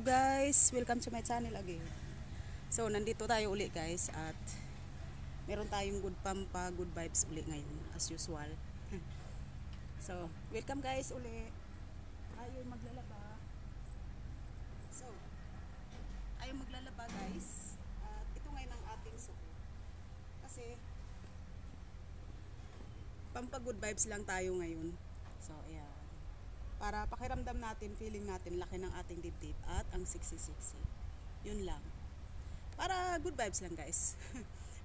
Guys, welcome to my channel again. So, nandito tayo uli guys at meron tayong good pampa, good vibes uli ngayon as usual. So, welcome guys uli. Tayo maglalaba. So, tayo maglalaba guys. At ito ngayon ang ating suko. Kasi pampa good vibes lang tayo ngayon. So, ayan. Para pakiramdam natin, feeling natin, laki ng ating dibdib at ang sexy-sexy. Yun lang. Para good vibes lang guys.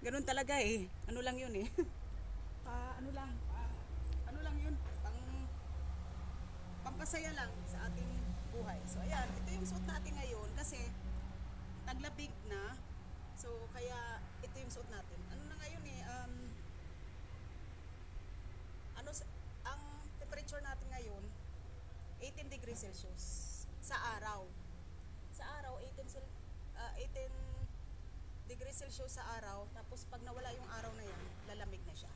Ganun talaga eh. Ano lang yun eh. Ano lang yun. Pampasaya lang sa ating buhay. So ayan, ito yung suot natin ngayon kasi taglabig na. So kaya ito yung suot natin. Ano na ngayon eh, ang temperature natin ngayon 18 degrees Celsius sa araw. Sa araw 18 degrees Celsius sa araw, tapos pag nawala yung araw na yan, lalamig na siya.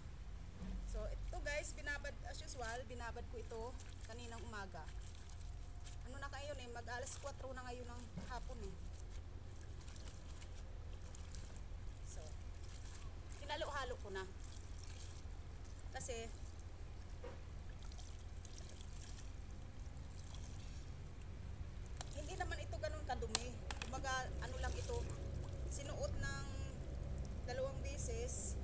So ito guys, binabad as usual, binabad ko ito kaninang umaga. Ano na kayo eh, mag alas 4 na ngayon ng hapon eh. So hinalo-halo ko na. Kasi hindi naman ito ganun kadumi. Kumbaga ano lang ito, sinuot ng 2 beses.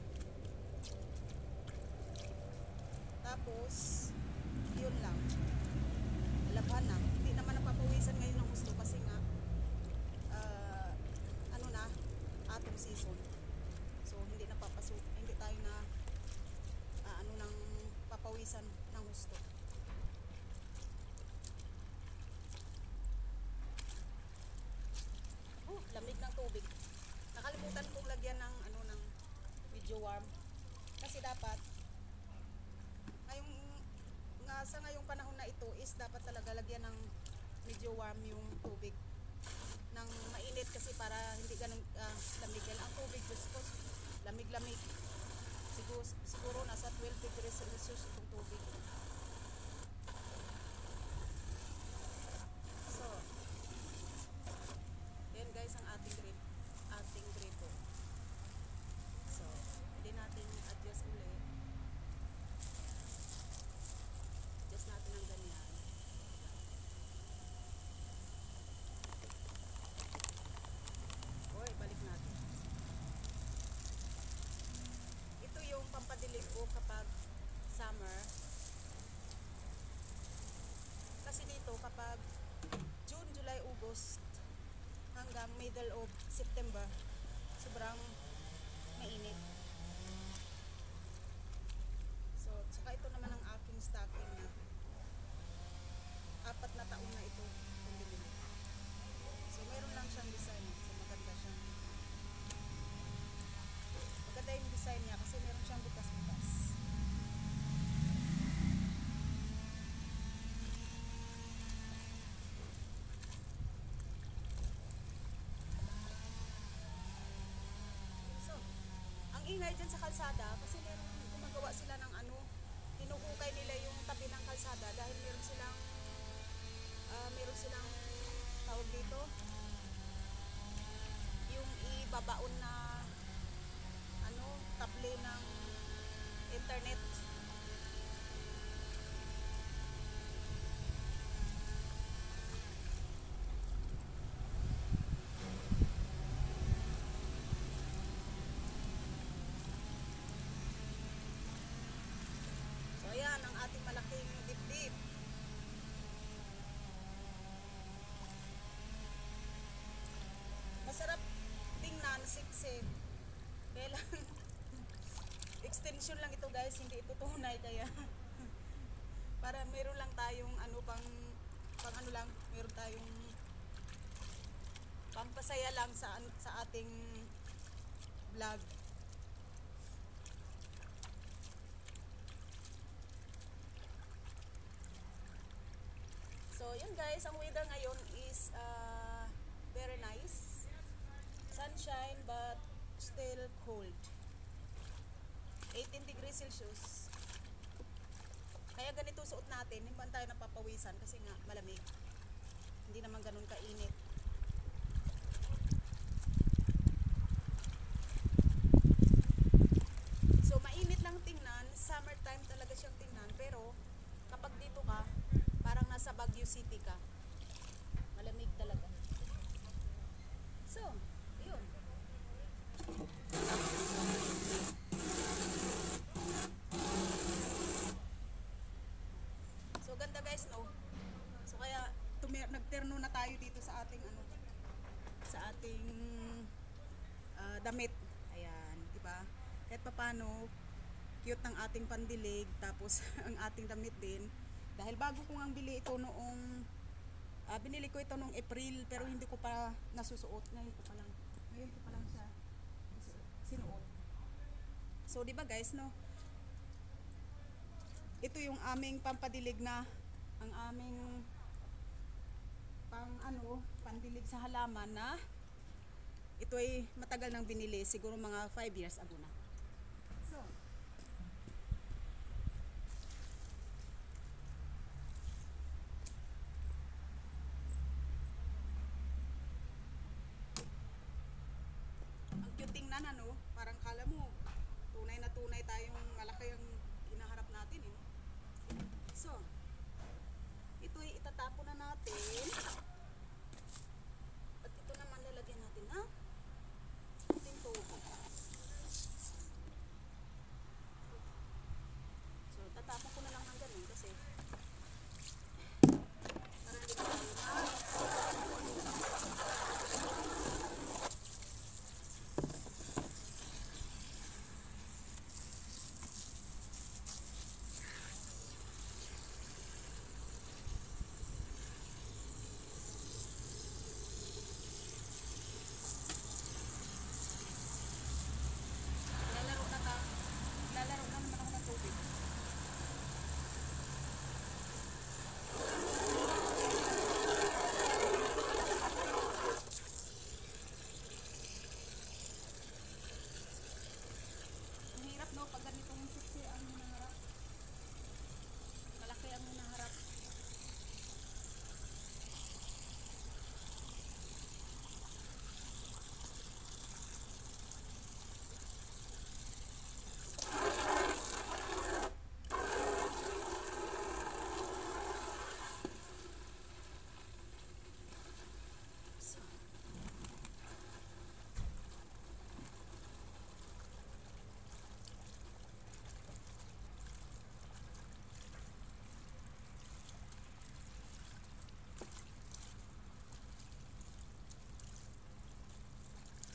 Tapos yun lang. Labhan na. Hindi naman napapawisan ngayon ng gusto kasi nga ano na, autumn season. So hindi napapasok, hindi tayo na ano nang papawisan ng gusto. Lamig ng tubig. Nakalimutan kong lagyan ng ano ng medyo warm. Kasi dapat ngayong sa ngayong panahon na ito is dapat talaga lagyan ng medyo warm yung tubig. Nang mainit kasi para hindi ganun lamig yan. Ang tubig gusto lamig-lamig. Siguro nasa 12 degrees Celsius itong tubig. Guys, ang ating gripo. So, hindi natin adjust ulit. Adjust natin ng ganyan. Balik natin. Ito yung pampadilig ko kapag summer. Kasi dito kapag June, July, August hanggang middle of September, sobrang mainit. So, tsaka ito naman ang aking stocking na 4 na taon na ito pumili. So, meron lang siyang design. So, maganda siya. Maganda yung design niya kasi meron siyang bukas-bukas. Ingay dyan sa kalsada kasi meron gumagawa sila ng ano, hinuhukay nila yung tabi ng kalsada dahil meron silang tawag dito yung ibabaon na ano, table ng internet. So ayan ang ating malaking dibdib. Masarap tingnan, siksik. Kaya lang extension lang ito guys, hindi ito tunay kaya para meron lang tayong ano pang ano lang, meron tayong pampasaya lang sa ating vlog. So, yun guys, ang weather ngayon is very nice. Sunshine but still cold. 18 degrees Celsius. Kaya ganito suot natin, hindi man tayo napapawisan kasi nga malamig. Hindi naman ganun kainit. City ka, malamig talaga. So, yun. So, ganda guys, no? So, kaya nagterno na tayo dito sa ating ano, sa ating damit. Ayan, di ba? Kahit papaano, cute ng ating pandilig, tapos ang ating damit din. Dahil bago ko ngang bili ito noong binili ko ito noong April, pero hindi ko pa nasusuot. Ngayon ko pa lang siya sinuot. So, di ba guys, no? Ito yung aming pampadilig na, ang aming pandilig sa halaman na ito ay matagal nang binili, siguro mga 5 years ago na. So, ang cute tingnan, ano, parang kala mo tunay na tunay tayong malaki ang hinaharap natin, eh. So, ito ay itatapon na natin. At ito naman lalagyan natin na ating tubig. So, tatapon ko na lang ng ganun kasi para hindi tayo lalaro na naman ako ng tubig. Ang hirap, no, pag ganitong siksi ang hinaharap. Malaki ang hinaharap.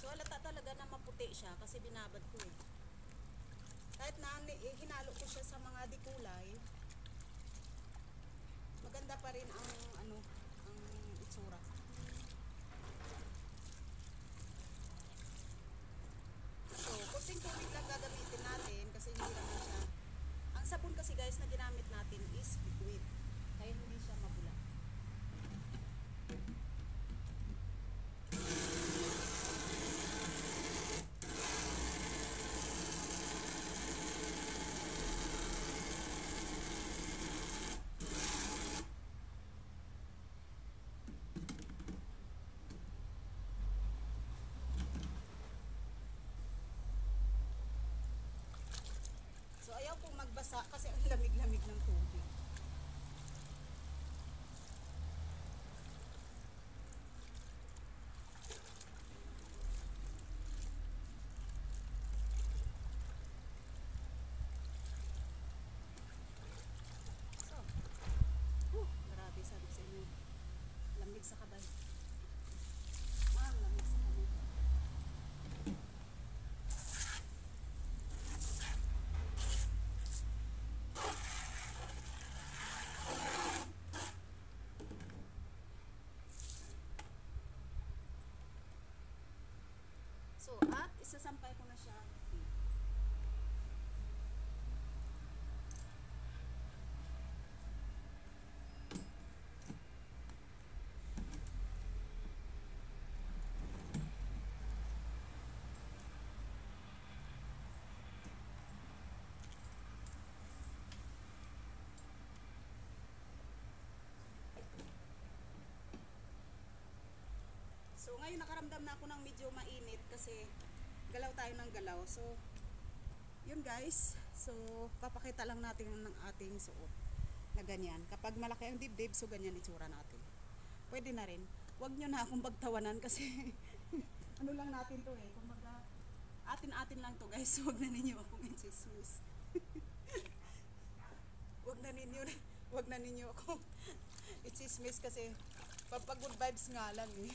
So, halata talaga na maputi siya kasi binabad ko, eh. Kahit na hinalo ko siya sa mga dikulay, maganda pa rin ang ang itsura. So, kunting tubig lang gagamitin natin kasi hindi naman siya. Ang sabon kasi guys na ginamit natin is liquid. Kaya hindi siya mabula. So, ayaw pong magbasa kasi ang lamig-lamig ng tubig. So, grabe, sabi sa inyo. Lamig sa kabay. Lamig sa kabay. So, at isasampay ko na siya. So, ngayon nakaramdam na ako ng medyo mainit kasi galaw tayo ng galaw. So, yun guys. So, papakita lang natin ng ating suot. na ganyan. Kapag malaki ang dibdib, so ganyan itsura natin. Pwede na rin. Huwag nyo na akong pagtawanan kasi ano lang natin to eh. Kumbaga, atin-atin lang to guys. Huwag na ninyo akong i-chismis. Huwag na ninyo akong i-chismis kasi pag good vibes nga lang eh.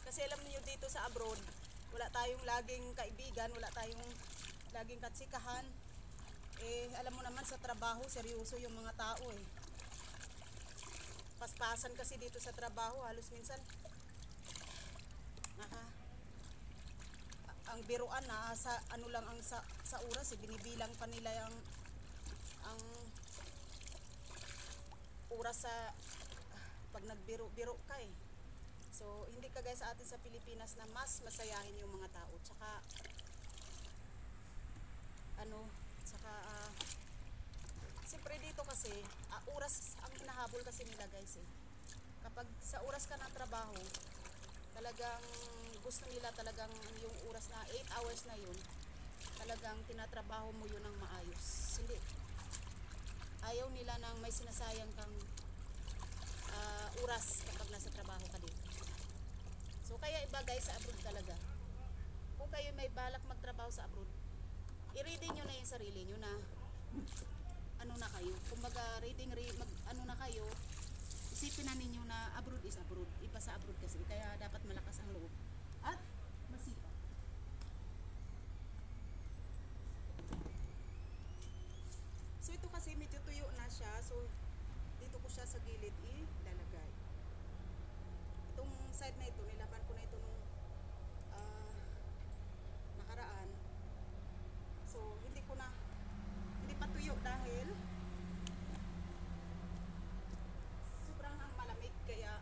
Kasi alam niyo dito sa abroad, wala tayong laging kaibigan, wala tayong laging katsikahan. Eh, alam mo naman sa trabaho, seryoso yung mga tao eh. Paspasan kasi dito sa trabaho, halos minsan ang biruan na sa ano lang ang sa oras eh, binibilang pa nila ang oras sa pag nagbiro-biro ka eh. So, hindi kagaya sa atin sa Pilipinas na mas masayahin yung mga tao. Tsaka, siyempre dito kasi, oras ang hinahabol kasi nila guys eh. Kapag sa oras ka ng trabaho, talagang gusto nila talagang yung oras na 8 hours na yun, talagang tinatrabaho mo yun ng maayos. Hindi. Ayaw nila nang may sinasayang kang oras kapag nasa trabaho ka dito. So kaya iba guys sa abroad talaga. Kung kayo may balak magtrabaho sa abroad, i-ready nyo na yung sarili nyo na ano na kayo. Kumbaga ano na kayo, isipin na ninyo na abroad is abroad. Iba sa abroad kasi. Kaya dapat malakas ang loob. At masipag. So ito kasi medyo tuyo na siya. So dito ko siya sa gilid ilalagay. Itong side na ito, nilaban ko na ito nung nakaraan. So hindi pa tuyo dahil sobrang ang malamig. Kaya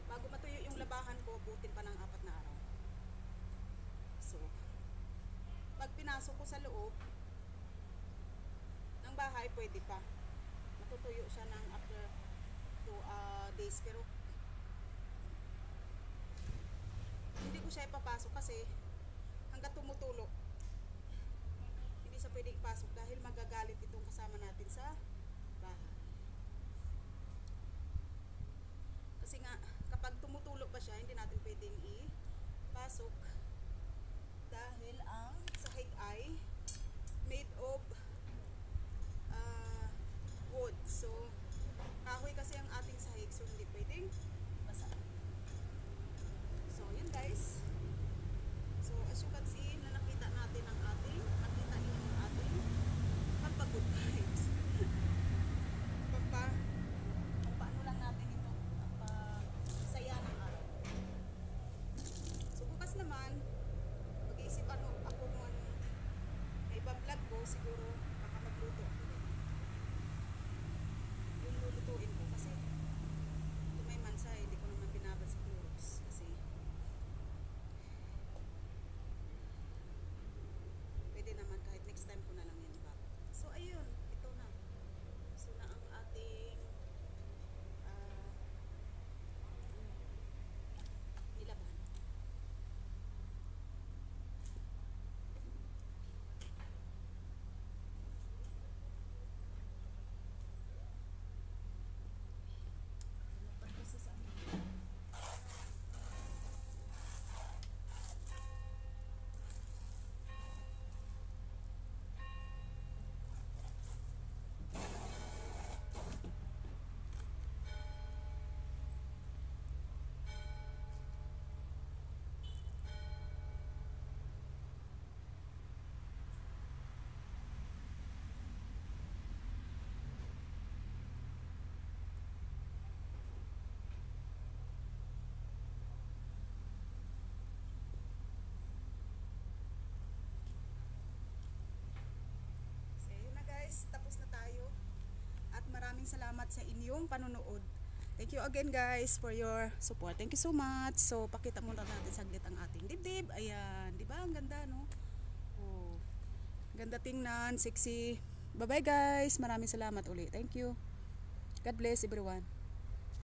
bago matuyo yung labahan ko, butin pa ng 4 na araw. So pag pinasok ko sa loob ng bahay, pwede pa matutuyo siya ng after 2 days. Pero hindi ko siya ipapasok kasi hanggat tumutulo hindi siya pwedeng ipasok dahil magagalit itong kasama natin sa bahay. Kasi nga kapag tumutulo pa siya, hindi natin pwedeng ipasok dahil ang sahig ay made of wood. So kahoy kasi ang ating sahig, so hindi pwedeng basa. So yun guys. So as you can see, na nakita natin ang nakita niyo ang ating pampagod vibes. Pampaano lang natin ito, pampasaya ng araw. So bukas naman, mag-iisip ako kung anong may iba-vlog ko, siguro baka magluto ako. Yung lulutuin ko kasi ito may mansa, hindi ko naman binabad sa Clorox kasi pwede naman kahit next time ko na lang yan ibabad. So ayun, ito na. So na ang ating nilaban. Kasi sa amin. So yun na guys, tapos na tayo. At maraming salamat sa inyong panonood. Thank you again guys for your support. Thank you so much. So pakita muna natin saglit ang ating dibdib. Ayan, di ba? Ang ganda, no? Oh. Ganda tingnan, sexy. Bye-bye guys. Maraming salamat uli. Thank you. God bless everyone.